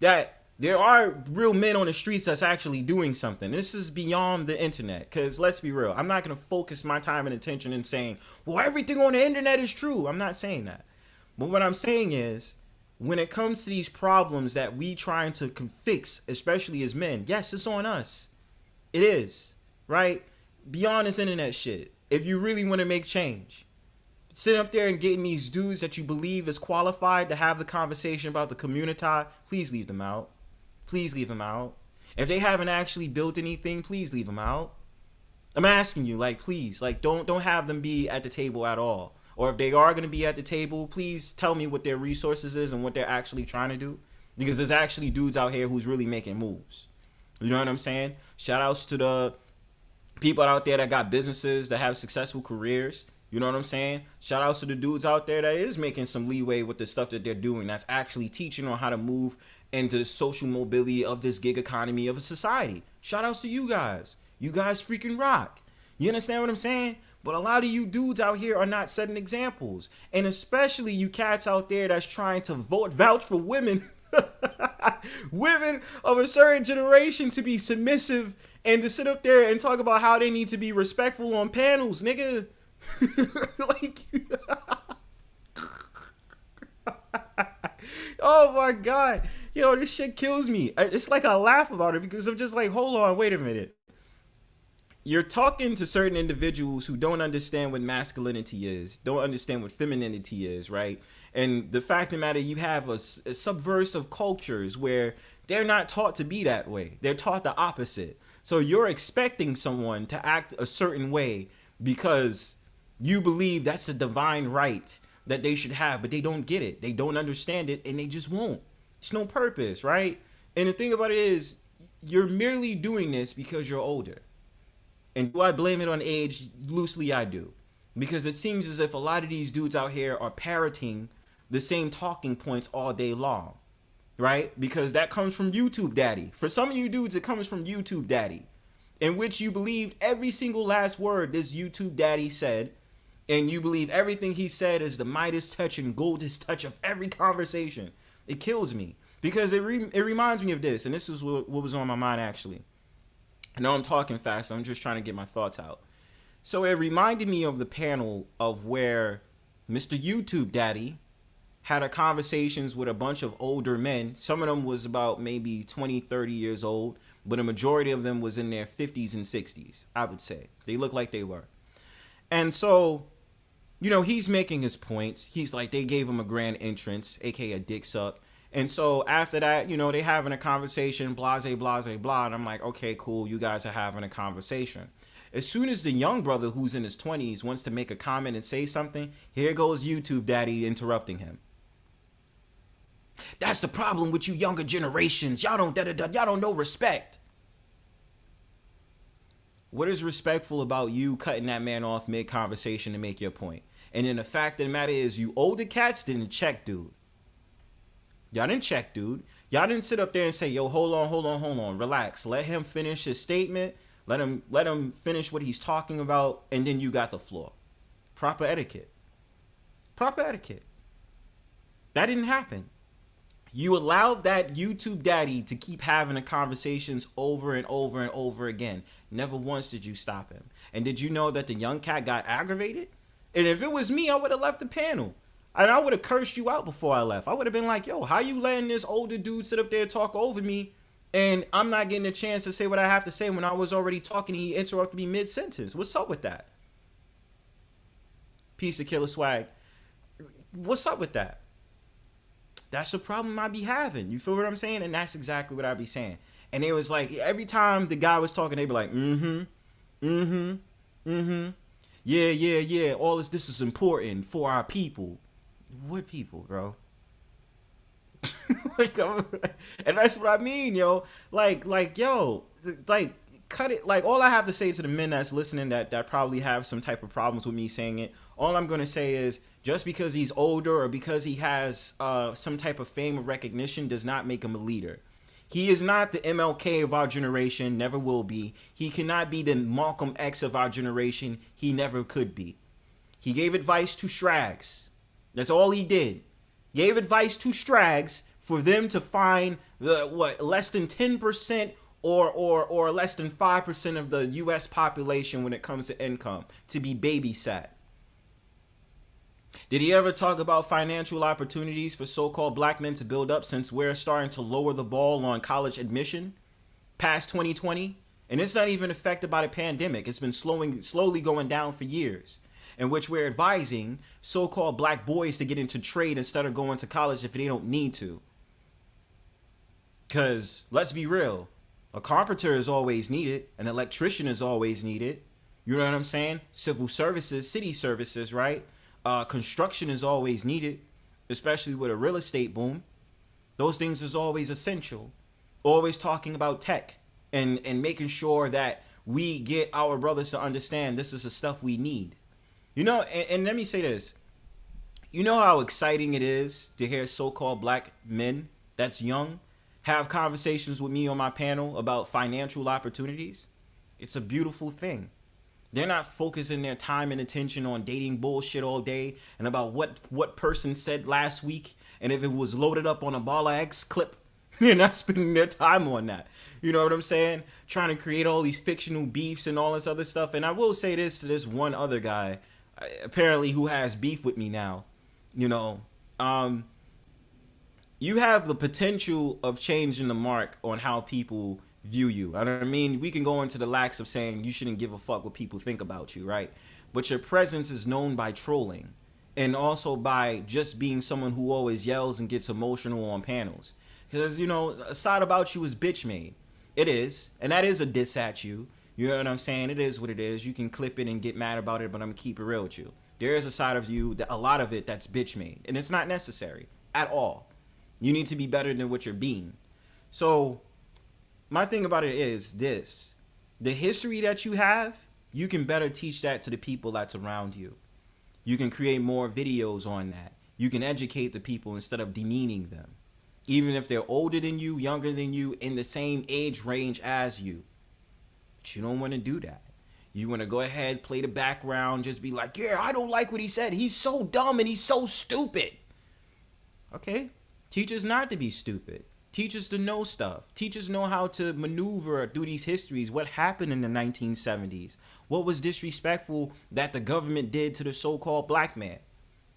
That there are real men on the streets that's actually doing something. This is beyond the internet. Because let's be real. I'm not going to focus my time and attention in saying, well, everything on the internet is true. I'm not saying that. But what I'm saying is, when it comes to these problems that we trying to fix, especially as men, yes, it's on us. It is. Right? Beyond this internet shit. If you really want to make change. Sitting up there and getting these dudes that you believe is qualified to have the conversation about the community, please leave them out. Please leave them out. If they haven't actually built anything, please leave them out. I'm asking you, please, don't have them be at the table at all. Or if they are going to be at the table, please tell me what their resources is and what they're actually trying to do. Because there's actually dudes out here who's really making moves. You know what I'm saying? Shout outs to the people out there that got businesses, that have successful careers. You know what I'm saying? Shout outs to the dudes out there that is making some leeway with the stuff that they're doing. That's actually teaching on how to move into the social mobility of this gig economy of a society. Shout outs to you guys. You guys freaking rock. You understand what I'm saying? But a lot of you dudes out here are not setting examples. And especially you cats out there that's trying to vouch for women. Women of a certain generation to be submissive and to sit up there and talk about how they need to be respectful on panels, nigga. Like, oh my God. Yo, this shit kills me. It's like I laugh about it because I'm just like, hold on, wait a minute. You're talking to certain individuals who don't understand what masculinity is, don't understand what femininity is, right? And the fact of the matter, you have a subversive cultures where they're not taught to be that way. They're taught the opposite. So you're expecting someone to act a certain way because you believe that's a divine right that they should have, but they don't get it. They don't understand it, and they just won't. It's no purpose, right? And the thing about it is, you're merely doing this because you're older. And do I blame it on age? Loosely, I do. Because it seems as if a lot of these dudes out here are parroting the same talking points all day long, right? Because that comes from YouTube Daddy. For some of you dudes, it comes from YouTube Daddy, in which you believed every single last word this YouTube Daddy said, and you believe everything he said is the Midas touch and Goldest touch of every conversation. It kills me because it reminds me of this, and this is what was on my mind actually. I know I'm talking fast. I'm just trying to get my thoughts out. So it reminded me of the panel of where Mr. YouTube Daddy had a conversations with a bunch of older men. Some of them was about maybe 20, 30 years old, but a majority of them was in their 50s and 60s, I would say. They looked like they were. And so, you know, he's making his points. He's like, they gave him a grand entrance, aka a dick suck. And so after that, you know, they having a conversation, blase, blase, blah. And I'm like, okay, cool. You guys are having a conversation. As soon as the young brother who's in his 20s wants to make a comment and say something, here goes YouTube Daddy interrupting him. That's the problem with you younger generations. Y'all don't know respect. What is respectful about you cutting that man off mid-conversation to make your point? And then the fact of the matter is, you older cats didn't check, dude. Y'all didn't check, dude. Y'all didn't sit up there and say, yo, hold on, relax. Let him finish his statement. Let him finish what he's talking about, and then you got the floor. Proper etiquette. Proper etiquette. That didn't happen. You allowed that YouTube Daddy to keep having the conversations over and over and over again. Never once did you stop him. And did you know that the young cat got aggravated? And if it was me, I would have left the panel. And I would have cursed you out before I left. I would have been like, yo, how you letting this older dude sit up there and talk over me, and I'm not getting a chance to say what I have to say when I was already talking, he interrupted me mid-sentence. What's up with that? Piece of killer swag. What's up with that? That's the problem I be having. You feel what I'm saying? And that's exactly what I be saying. And it was like, every time the guy was talking, they be like, yeah. All this is important for our people. What people, bro? And that's what I mean, yo. Like, yo, like, cut it. Like, all I have to say to the men that's listening that probably have some type of problems with me saying it, all I'm gonna say is, just because he's older or because he has some type of fame or recognition does not make him a leader. He is not the MLK of our generation, never will be. He cannot be the Malcolm X of our generation. He never could be. He gave advice to Strags. That's all he did. Gave advice to Strags for them to find the less than 10% or less than 5% of the US population when it comes to income to be babysat. Did he ever talk about financial opportunities for so-called black men to build up, since we're starting to lower the ball on college admission past 2020? And it's not even affected by the pandemic. It's been slowly going down for years, in which we're advising so-called black boys to get into trade instead of going to college if they don't need to. Because let's be real, a carpenter is always needed. An electrician is always needed. You know what I'm saying? Civil services, city services, right? Construction is always needed, especially with a real estate boom. Those things is always essential. Always talking about tech and making sure that we get our brothers to understand this is the stuff we need. You know, and let me say this. You know how exciting it is to hear so-called black men that's young have conversations with me on my panel about financial opportunities? It's a beautiful thing. They're not focusing their time and attention on dating bullshit all day and about what person said last week, and if it was loaded up on a Baller X clip. They're not spending their time on that. You know what I'm saying? Trying to create all these fictional beefs and all this other stuff. And I will say this to this one other guy, apparently who has beef with me now. You know, you have the potential of changing the mark on how people view you. I mean, we can go into the lax of saying you shouldn't give a fuck what people think about you, right? But your presence is known by trolling and also by just being someone who always yells and gets emotional on panels. Because, you know, a side about you is bitch made. It is. And that is a diss at you. You know what I'm saying? It is what it is. You can clip it and get mad about it, but I'm going to keep it real with you. There is a side of you, that a lot of it, that's bitch made. And it's not necessary at all. You need to be better than what you're being. So, my thing about it is this. The history that you have, you can better teach that to the people that's around you. You can create more videos on that. You can educate the people instead of demeaning them. Even if they're older than you, younger than you, in the same age range as you. But you don't want to do that. You want to go ahead, play the background, just be like, yeah, I don't like what he said. He's so dumb and he's so stupid. Okay, teach us not to be stupid. Teach us to know stuff. Teach us know how to maneuver through these histories. What happened in the 1970s? What was disrespectful that the government did to the so-called black man?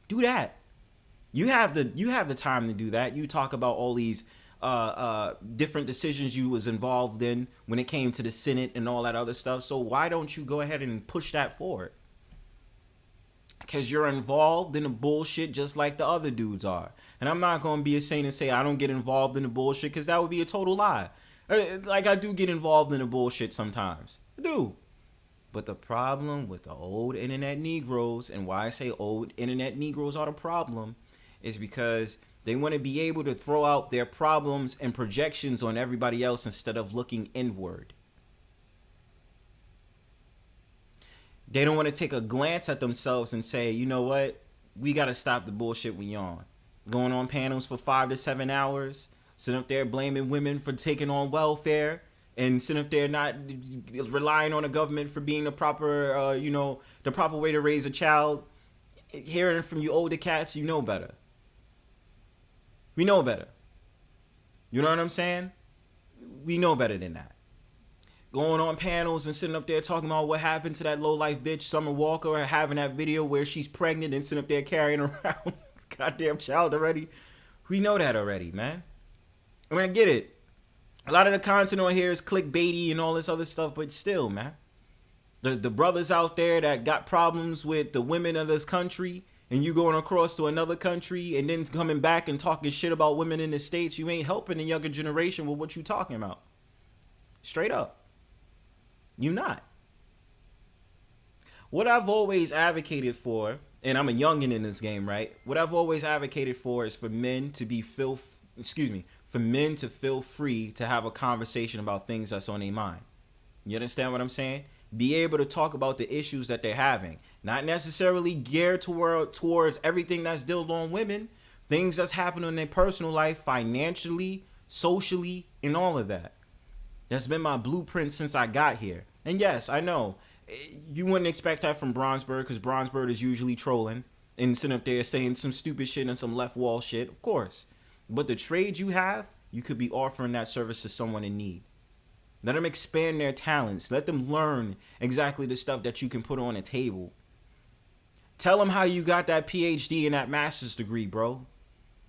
Do that. You have the time to do that. You talk about all these different decisions you was involved in when it came to the Senate and all that other stuff. So why don't you go ahead and push that forward? Because you're involved in the bullshit just like the other dudes are. And I'm not going to be a saint and say I don't get involved in the bullshit, because that would be a total lie. Like, I do get involved in the bullshit sometimes. I do. But the problem with the old internet Negroes, and why I say old internet Negroes are the problem, is because they want to be able to throw out their problems and projections on everybody else instead of looking inward. They don't want to take a glance at themselves and say, you know what? We got to stop the bullshit we on. Going on panels for 5 to 7 hours, sitting up there blaming women for taking on welfare, and sitting up there not relying on the government for being the proper, the proper way to raise a child. Hearing from you older cats, you know better. We know better. You know what I'm saying? We know better than that. Going on panels and sitting up there talking about what happened to that low-life bitch, Summer Walker, or having that video where she's pregnant and sitting up there carrying around goddamn child already. We know that already, man. I mean, I get it. A lot of the content on here is clickbaity and all this other stuff, but still, man. The brothers out there that got problems with the women of this country, and you going across to another country and then coming back and talking shit about women in the States, you ain't helping the younger generation with what you talking about. Straight up. You not. What I've always advocated for, and I'm a youngin' in this game, right? What I've always advocated for is for men to be feel free to have a conversation about things that's on their mind. You understand what I'm saying? Be able to talk about the issues that they're having. Not necessarily geared towards everything that's dealt on women. Things that's happening in their personal life, financially, socially, and all of that. That's been my blueprint since I got here. And yes, I know, you wouldn't expect that from Bronzebird, because Bronzebird is usually trolling and sitting up there saying some stupid shit and some left wall shit, of course. But the trade you have, you could be offering that service to someone in need. Let them expand their talents. Let them learn exactly the stuff that you can put on a table. Tell them how you got that PhD and that master's degree, bro.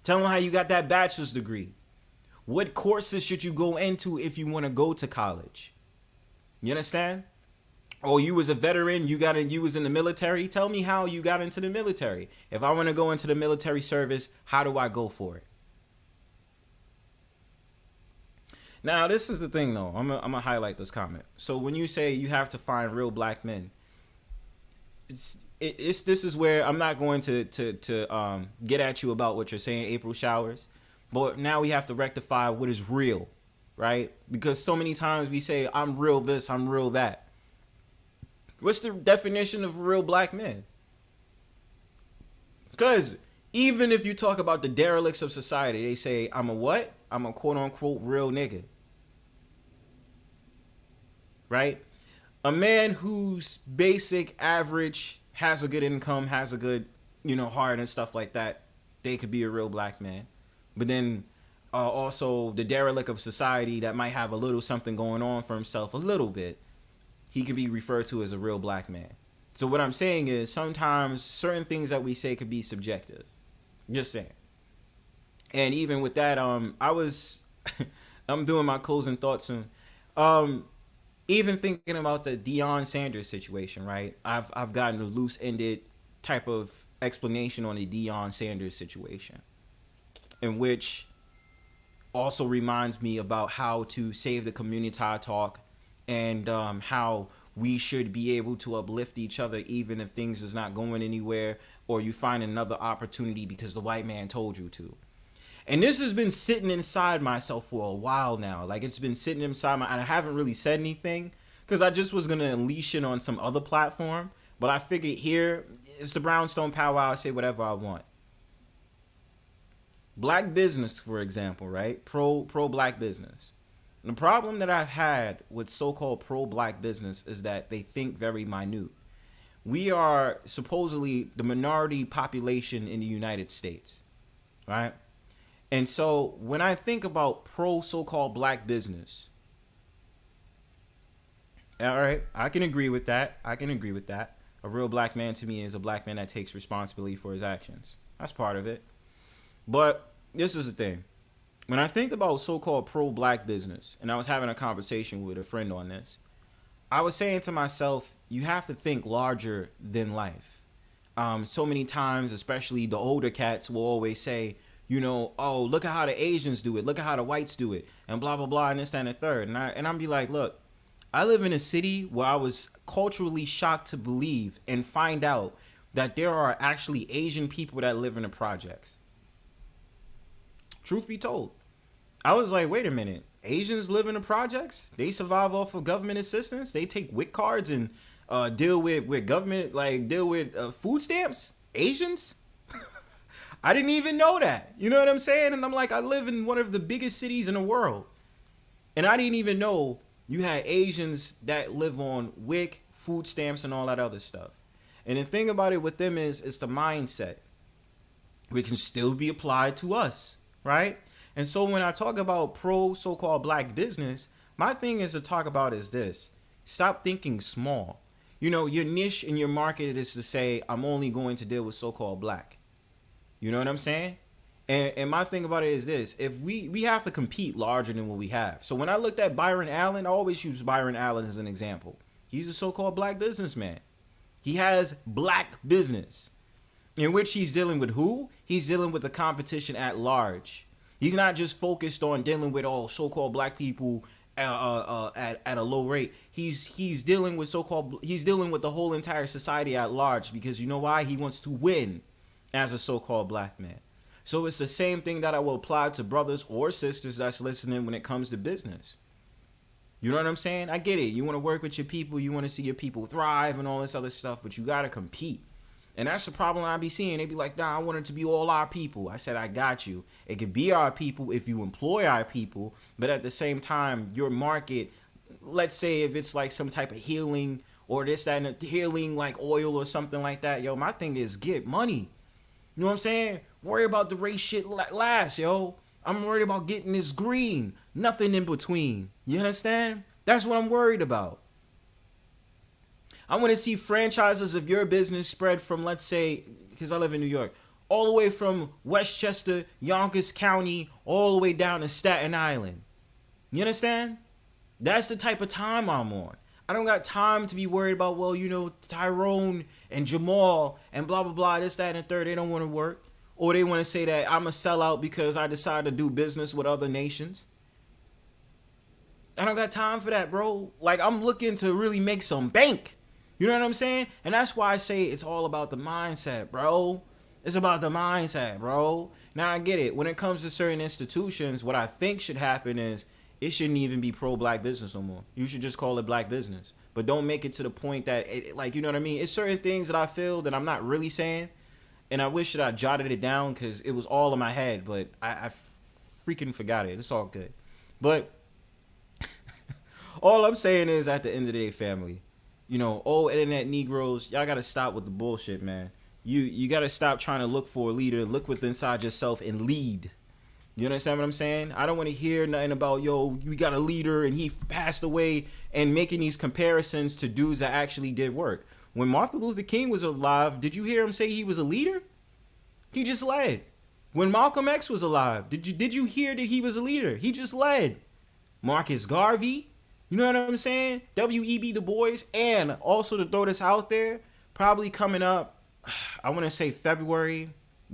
Tell them how you got that bachelor's degree. What courses should you go into if you want to go to college? You understand? Or you was a veteran, you was in the military. Tell me how you got into the military. If I want to go into the military service, how do I go for it? Now, this is the thing, though. I'm gonna highlight this comment. So when you say you have to find real black men, this is where I'm not going to get at you about what you're saying, April Showers. But now we have to rectify what is real, right? Because so many times we say, I'm real this, I'm real that. What's the definition of real black men? Because even if you talk about the derelicts of society, they say, I'm a what? I'm a quote-unquote real nigga. Right? A man who's basic, average, has a good income, has a good, heart and stuff like that, they could be a real black man. But then also the derelict of society that might have a little something going on for himself, a little bit, he can be referred to as a real black man. So what I'm saying is sometimes certain things that we say could be subjective. Just saying. And even with that, I was, I'm doing my closing thoughts soon. Even thinking about the Deion Sanders situation, right? I've gotten a loose-ended type of explanation on the Deion Sanders situation, in which also reminds me about how to save the community talk, and how we should be able to uplift each other even if things is not going anywhere, or you find another opportunity because the white man told you to. And this has been sitting inside myself for a while now. Like, it's been sitting inside I haven't really said anything because I just was going to unleash it on some other platform. But I figured here, it's the Brownstone Powwow. I say whatever I want. Black business, for example, right? Pro-black business. The problem that I've had with so-called pro-black business is that they think very minute. We are supposedly the minority population in the United States, right? And so when I think about pro so-called black business, all right, I can agree with that. A real black man to me is a black man that takes responsibility for his actions. That's part of it. But this is the thing. When I think about so-called pro-black business, and I was having a conversation with a friend on this, I was saying to myself, you have to think larger than life. So many times, especially the older cats will always say, you know, oh, look at how the Asians do it. Look at how the whites do it. And blah, blah, blah, and this, that, and the third. And I'm be like, look, I live in a city where I was culturally shocked to believe and find out that there are actually Asian people that live in the projects. Truth be told. I was like, wait a minute. Asians live in the projects? They survive off of government assistance? They take WIC cards and deal with government, like deal with food stamps? Asians? I didn't even know that. You know what I'm saying? And I'm like, I live in one of the biggest cities in the world. And I didn't even know you had Asians that live on WIC, food stamps, and all that other stuff. And the thing about it with them is it's the mindset. It can still be applied to us, right? And so when I talk about pro so-called black business, my thing is to talk about is this. Stop thinking small. You know, your niche in your market is to say, I'm only going to deal with so-called black. You know what I'm saying? And my thing about it is this. If we have to compete larger than what we have. So when I looked at Byron Allen, I always use Byron Allen as an example. He's a so-called black businessman. He has black business in which he's dealing with who? He's dealing with the competition at large. He's not just focused on dealing with all so-called black people at a low rate. He's dealing with he's dealing with the whole entire society at large, because you know why? He wants to win as a so-called black man. So it's the same thing that I will apply to brothers or sisters that's listening when it comes to business. You know what I'm saying? I get it. You want to work with your people. You want to see your people thrive and all this other stuff, but you got to compete. And that's the problem I be seeing. They be like, nah, I want it to be all our people. I said, I got you. It could be our people if you employ our people, but at the same time, your market, let's say if it's like some type of healing or this, that, and healing like oil or something like that, yo, my thing is get money. You know what I'm saying? Worry about the race shit last, yo. I'm worried about getting this green. Nothing in between. You understand? That's what I'm worried about. I want to see franchises of your business spread from, let's say, because I live in New York, all the way from Westchester, Yonkers County, all the way down to Staten Island. You understand? That's the type of time I'm on. I don't got time to be worried about, well, you know, Tyrone and Jamal and blah, blah, blah, this, that, and the third. They don't want to work. Or they want to say that I'm a sellout because I decided to do business with other nations. I don't got time for that, bro. Like, I'm looking to really make some bank. You know what I'm saying? And that's why I say it's all about the mindset, bro. It's about the mindset, bro. Now, I get it. When it comes to certain institutions, what I think should happen is it shouldn't even be pro-black business no more. You should just call it black business. But don't make it to the point that, like, you know what I mean? It's certain things that I feel that I'm not really saying. And I wish that I jotted it down because it was all in my head. But I freaking forgot it. It's all good. But all I'm saying is, at the end of the day, family, you know, old internet Negroes, y'all got to stop with the bullshit, man. You got to stop trying to look for a leader. Look within inside yourself and lead. You understand what I'm saying? I don't want to hear nothing about, yo, we got a leader and he passed away, and making these comparisons to dudes that actually did work. When Martin Luther King was alive, did you hear him say he was a leader? He just led. When Malcolm X was alive, did you hear that he was a leader? He just led. Marcus Garvey, you know what I'm saying? W.E.B. Du Bois. And also, to throw this out there, probably coming up, I want to say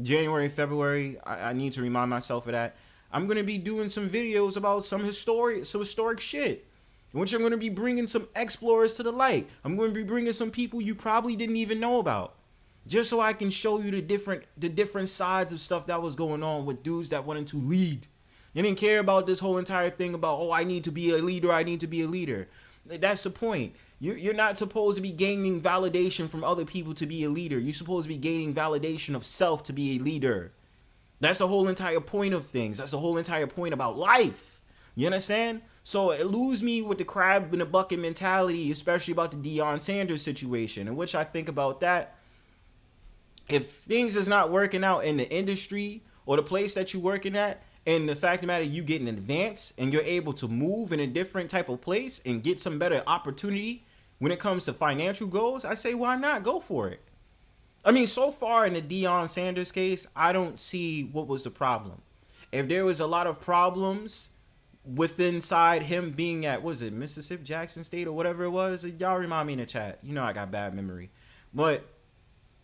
January, February. I need to remind myself of that. I'm going to be doing some videos about some historic shit, in which I'm going to be bringing some explorers to the light. I'm going to be bringing some people you probably didn't even know about, just so I can show you the different sides of stuff that was going on with dudes that wanted to lead. You didn't care about this whole entire thing about, oh, I need to be a leader, I need to be a leader. That's the point. You're not supposed to be gaining validation from other people to be a leader. You're supposed to be gaining validation of self to be a leader. That's the whole entire point of things. That's the whole entire point about life. You understand? So it lose me with the crab in a bucket mentality, especially about the Deion Sanders situation, in which I think about that. If things is not working out in the industry or the place that you're working at, and the fact of the matter, you get an advance and you're able to move in a different type of place and get some better opportunity when it comes to financial goals, I say, why not? Go for it. I mean, so far in the Deion Sanders case, I don't see what was the problem. If there was a lot of problems with inside him being at, what was it, Mississippi, Jackson State, or whatever it was, y'all remind me in the chat. You know I got bad memory. But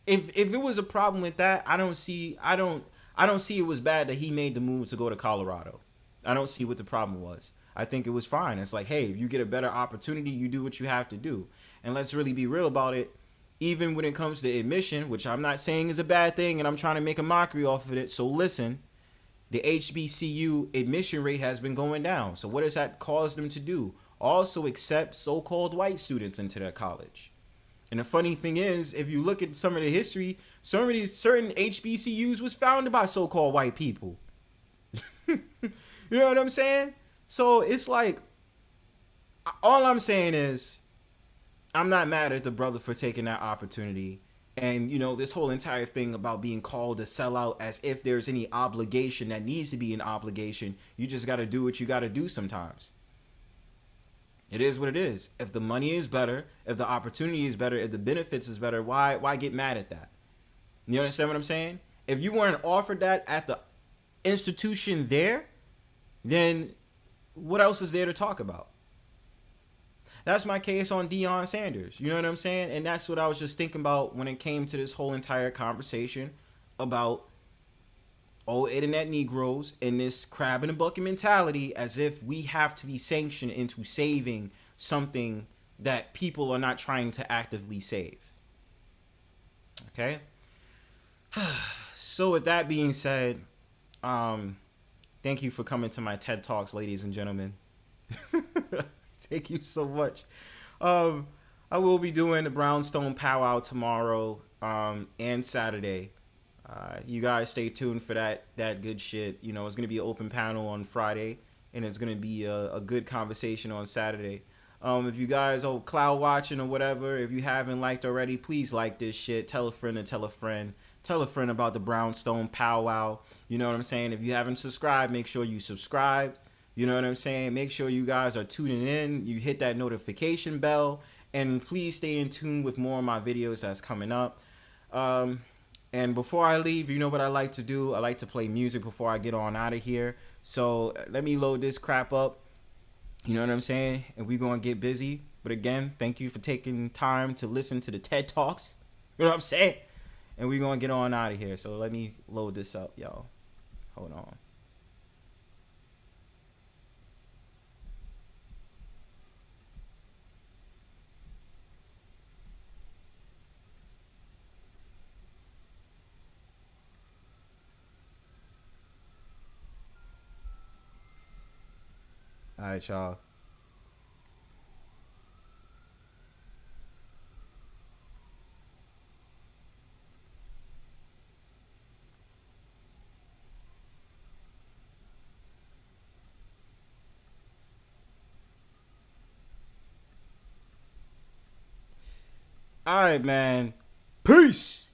if it was a problem with that, I don't see it was bad that he made the move to go to Colorado. I don't see what the problem was. I think it was fine. It's like, hey, if you get a better opportunity, you do what you have to do. And let's really be real about it. Even when it comes to admission, which I'm not saying is a bad thing, and I'm trying to make a mockery off of it. So listen, the HBCU admission rate has been going down. So what has that caused them to do? Also accept so-called white students into their college. And the funny thing is, if you look at some of the history, some of these certain HBCUs was founded by so-called white people. You know what I'm saying? So it's like, all I'm saying is, I'm not mad at the brother for taking that opportunity. And, you know, this whole entire thing about being called a sellout, as if there's any obligation that needs to be an obligation. You just got to do what you got to do sometimes. It is what it is. If the money is better, if the opportunity is better, if the benefits is better, why get mad at that? You understand what I'm saying? If you weren't offered that at the institution there, then what else is there to talk about? That's my case on Deion Sanders. You know what I'm saying? And that's what I was just thinking about when it came to this whole entire conversation about old internet Negroes and this crab in a bucket mentality, as if we have to be sanctioned into saving something that people are not trying to actively save. Okay? So with that being said, thank you for coming to my TED Talks, ladies and gentlemen. Thank you so much. I will be doing the Brownstone Powwow tomorrow and Saturday. You guys stay tuned for that good shit. You know, it's going to be an open panel on Friday, and it's going to be a good conversation on Saturday. If you guys are cloud watching or whatever, if you haven't liked already, please like this shit. Tell a friend and tell a friend. Tell a friend about the Brownstone Powwow. You know what I'm saying? If you haven't subscribed, make sure you subscribed. You know what I'm saying? Make sure you guys are tuning in. You hit that notification bell. And please stay in tune with more of my videos that's coming up. And before I leave, you know what I like to do? I like to play music before I get on out of here. So let me load this crap up. You know what I'm saying? And we're going to get busy. But again, thank you for taking time to listen to the TED Talks. You know what I'm saying? And we're going to get on out of here. So let me load this up, y'all. Hold on. All right, y'all. All right, man. Peace.